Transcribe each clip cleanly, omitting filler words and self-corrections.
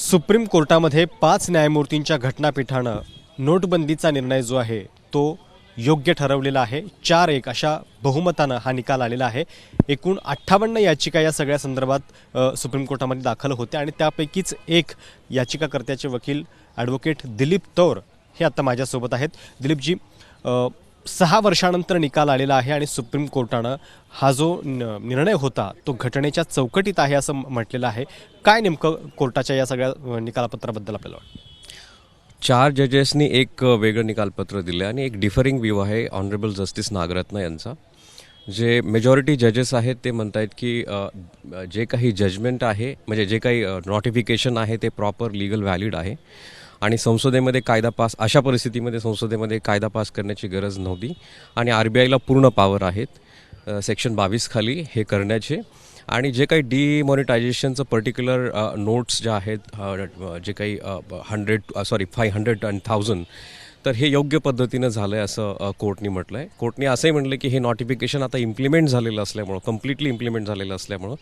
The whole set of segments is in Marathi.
सुप्रीम कोर्टामध्ये 5 न्यायमूर्तींच्या घटनापीठानं नोटबंदीचा निर्णय जो आहे तो योग्य ठरवलेला आहे। 4-1 अशा बहुमतानं हा निकाल आलेला आहे। एकूण 58 याचिका या सगळ्या संदर्भात सुप्रीम कोर्टामध्ये दाखल होत्या आणि त्यापैकीच एक याचिकाकर्त्याचे वकील ॲडव्होकेट दिलीप तौर हे आता माझ्यासोबत आहेत। दिलीपजी, 6 वर्षानंतर निकाल आलेला आहे आणि सुप्रीम कोर्टानं हा जो निर्णय होता तो घटनेच्या चौकटीत आहे असं म्हटलेलं आहे। काय नेमकं कोर्टाच्या या सगळ्या निकालपत्राबद्दल आपल्याला वाटतं? 4 जजेसनी एक वेगळं निकालपत्र दिलं आणि एक डिफरिंग व्ह्यू आहे ऑनरेबल जस्टिस नागरत्न यांचा। जे मेजॉरिटी जजेस आहेत ते म्हणतात की जे काही जजमेंट आहे म्हणजे जे काही नोटिफिकेशन आहे ते प्रॉपर लीगल व्हॅलिड आहे आणि संसदेमध्ये कायदा पास अशा परिस्थितीमध्ये संसदेमध्ये कायदा पास करण्याची गरज नव्हती आणि RBIला पूर्ण पॉवर आहेत सेक्शन 22 खाली हे करण्याचे। आणि जे काही डिमॉनिटायझेशनचं पर्टिक्युलर नोट्स ज्या आहेत जे काही 500 आणि 1000 तर हे योग्य पद्धतीनं झालं आहे असं कोर्टनी म्हटलं आहे। कोर्टने असंही म्हटलं की हे नोटिफिकेशन आता इम्प्लिमेंट झालेलं असल्यामुळं कम्प्लिटली इम्प्लिमेंट झालेलं असल्यामुळं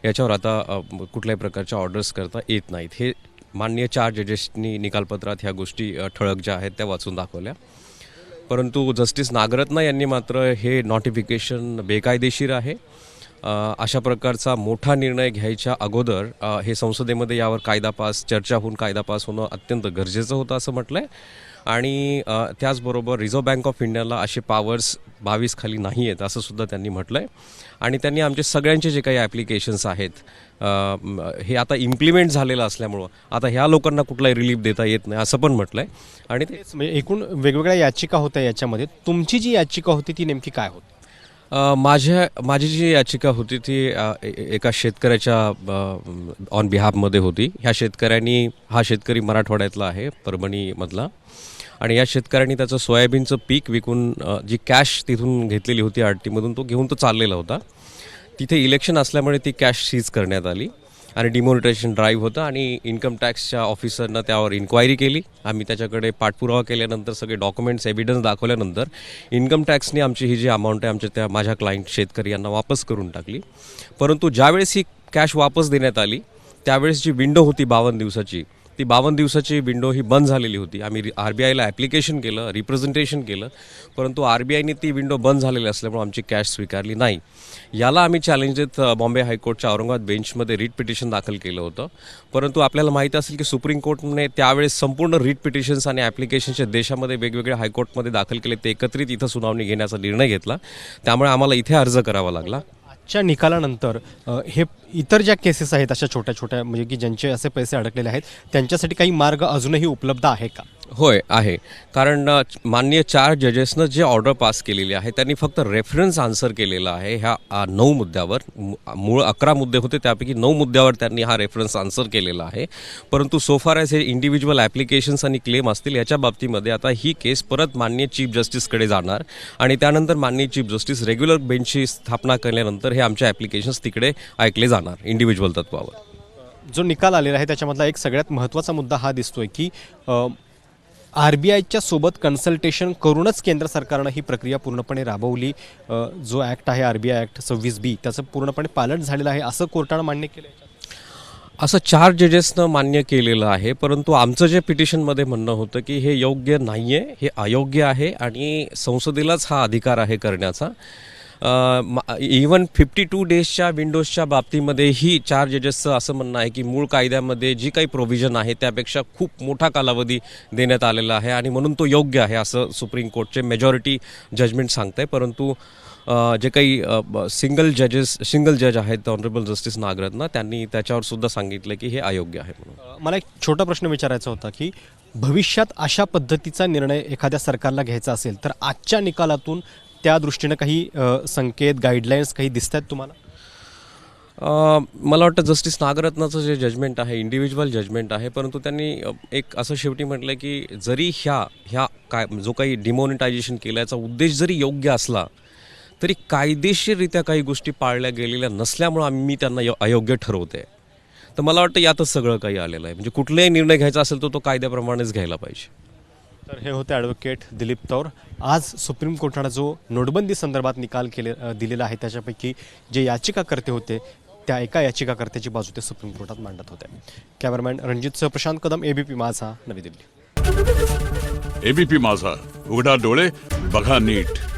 याच्यावर आता कुठल्याही प्रकारच्या ऑर्डर्स करता येत नाहीत। हे माननीय 4 जजेसनी निकालपत्रात ह्या गोष्टी ठळक ज्या आहेत त्या वाचून दाखवल्या। परंतु जस्टिस नागरत्न यांनी मात्र हे नोटिफिकेशन बेकायदेशीर आहे, अशा प्रकारचा मोठा निर्णय घ्यायच्या अगोदर हे संसदेमध्ये यावर चर्चा होऊन कायदा पास होणं अत्यंत गरजेचं होतं असं म्हटलं आहे। आणि त्याचबरोबर रिझर्व्ह बँक ऑफ इंडियाला असे पॉवर्स 22 खाली नाही आहेत असं सुद्धा त्यांनी म्हटलं आहे। आणि त्यांनी आमचे सगळ्यांचे जे काही ॲप्लिकेशन्स आहेत हे आता इम्प्लिमेंट झालेलं असल्यामुळं आता ह्या लोकांना कुठलाही रिलीफ देता येत नाही असं पण म्हटलं आहे। आणि तेच म्हणजे एकूण वेगवेगळ्या याचिका होत्या याच्यामध्ये, तुमची जी याचिका होती ती नेमकी काय होती? माझी जी याचिका होती ती एका शेतकऱ्याच्या ऑन बिहाफमध्ये होती। ह्या शेतकऱ्यांनी हा शेतकरी मराठवाड्यातला आहे, परभणीमधला, आणि या शेतकऱ्यांनी त्याचं सोयाबीनचं पीक विकून जी कॅश तिथून घेतलेली होती आरटीमधून तो घेऊन तो चाललेला होता। तिथे इलेक्शन असल्यामुळे ती कॅश सीज करण्यात आली आणि डिमॉनिटायझेशन ड्राईव्ह होतं आणि इन्कम टॅक्सच्या ऑफिसरनं त्यावर इन्क्वायरी केली। आम्ही त्याच्याकडे पाठपुरावा केल्यानंतर सगळे डॉक्युमेंट्स एव्हिडन्स दाखवल्यानंतर इन्कम टॅक्सने आमची ही जी अमाऊंट आहे माझ्या क्लायंट शेतकरी यांना वापस करून टाकली। परंतु ज्यावेळेस ही कॅश वापस देण्यात आली त्यावेळेस जी विंडो होती 52 दिवसाची, ती 52 दिवसाची विंडो ही बंद झालेली होती। आम्ही RBIला ॲप्लिकेशन केलं, रिप्रेझेंटेशन केलं, परंतु RBIने ती विंडो बंद झालेली असल्यामुळे आमची कॅश स्वीकारली नाही। याला आम्ही चॅलेंज देत बॉम्बे हायकोर्टच्या औरंगाबाद बेंचमध्ये रिट पिटिशन दाखल केलं होतं। परंतु आपल्याला माहिती असेल की सुप्रीम कोर्टने त्यावेळेस संपूर्ण रिट पिटिशन्स आणि ॲप्लिकेशनच्या देशामध्ये वेगवेगळ्या हायकोर्टमध्ये दाखल केले, ते एकत्रित इथं सुनावणी घेण्याचा निर्णय घेतला, त्यामुळे आम्हाला इथे अर्ज करावा लागला। च्या निकालानंतर हे इतर ज्या केसेस आहेत अशा छोट्या छोट्या म्हणजे की ज्यांचे असे पैसे अडकलेले आहेत त्यांच्यासाठी काही मार्ग अजूनही उपलब्ध आहे का? होय आहे, कारण माननीय 4 जजेसनं जे ऑर्डर पास केलेली आहे त्यांनी फक्त रेफरन्स आन्सर केलेला आहे ह्या 9 मुद्द्यावर। मूळ 11 मुद्दे होते, त्यापैकी 9 मुद्द्यावर त्यांनी हा रेफरन्स आन्सर केलेला आहे। परंतु सोफार ॲज हे इंडिव्हिज्युअल ॲप्लिकेशन्स आणि क्लेम असतील याच्या बाबतीमध्ये आता ही केस परत माननीय चीफ जस्टिसकडे जाणार आणि त्यानंतर माननीय चीफ जस्टिस रेग्युलर बेंचची स्थापना केल्यानंतर हे आमचे ॲप्लिकेशन्स तिकडे ऐकले जाणार इंडिव्हिज्युअल तत्वावर। जो निकाल आलेला आहे त्याच्यामधला एक सगळ्यात महत्त्वाचा मुद्दा हा दिसतोय की RBIच्या सोबत कन्सल्टेशन करूनच केंद्र सरकारनं ही प्रक्रिया पूर्णपणे राबवली। जो ॲक्ट आहे RBI ॲक्ट 26B त्याचं पूर्णपणे पालन झालेलं आहे असं कोर्टानं मान्य केलं आहे। असं 4 जजेसनं मान्य केलेलं आहे, परंतु आमचं जे पिटिशनमध्ये म्हणणं होतं की हे योग्य नाही आहे, हे अयोग्य आहे आणि संसदेलाच हा अधिकार आहे करण्याचा। इवन 52 डेजच्या विंडोजच्या बाबतीमध्येही 4 जजेसचं असं म्हणणं आहे की मूळ कायद्यामध्ये जी काही प्रोव्हिजन आहे त्यापेक्षा खूप मोठा कालावधी देण्यात आलेला आहे आणि म्हणून तो योग्य आहे असं सुप्रीम कोर्टचे मेजॉरिटी जजमेंट सांगतं आहे। परंतु जे काही सिंगल जज आहेत ऑनरेबल जस्टिस नागरत्न त्यांनी त्याच्यावर सुद्धा सांगितलं की हे अयोग्य आहे म्हणून। मला एक छोटा प्रश्न विचारायचा होता की भविष्यात अशा पद्धतीचा निर्णय एखाद्या सरकारला घ्यायचा असेल तर आजच्या निकालातून त्या दृष्टीनं काही संकेत गाईडलाईन्स काही दिसत आहेत तुम्हाला? मला वाटतं जस्टिस नागरत्नाचं जे जजमेंट आहे इंडिव्हिज्युअल जजमेंट आहे, परंतु त्यांनी एक असं शेवटी म्हटलं की जरी जो काही डिमॉनिटायझेशन केल्याचा उद्देश जरी योग्य असला तरी कायदेशीररित्या काही गोष्टी पाळल्या गेलेल्या नसल्यामुळं मी त्यांना अयोग्य ठरवते। तर मला वाटतं यातच सगळं काही आलेलं आहे, म्हणजे कुठलाही निर्णय घ्यायचा असेल तो कायद्याप्रमाणेच घ्यायला पाहिजे। तर हे होते ॲडव्होकेट दिलीप तौर। आज सुप्रीम कोर्टानं जो नोटबंदी संदर्भात निकाल दिलेला आहे त्याच्यापैकी जे याचिकाकर्ते होते त्या एका याचिकाकर्त्याची बाजू ते सुप्रीम कोर्टात मांडत होते. कॅमेरामॅन रणजितसह प्रशांत कदम, ABP माझा, नवी दिल्ली. एबीपी माझा, उघडा डोळे बघा नीट.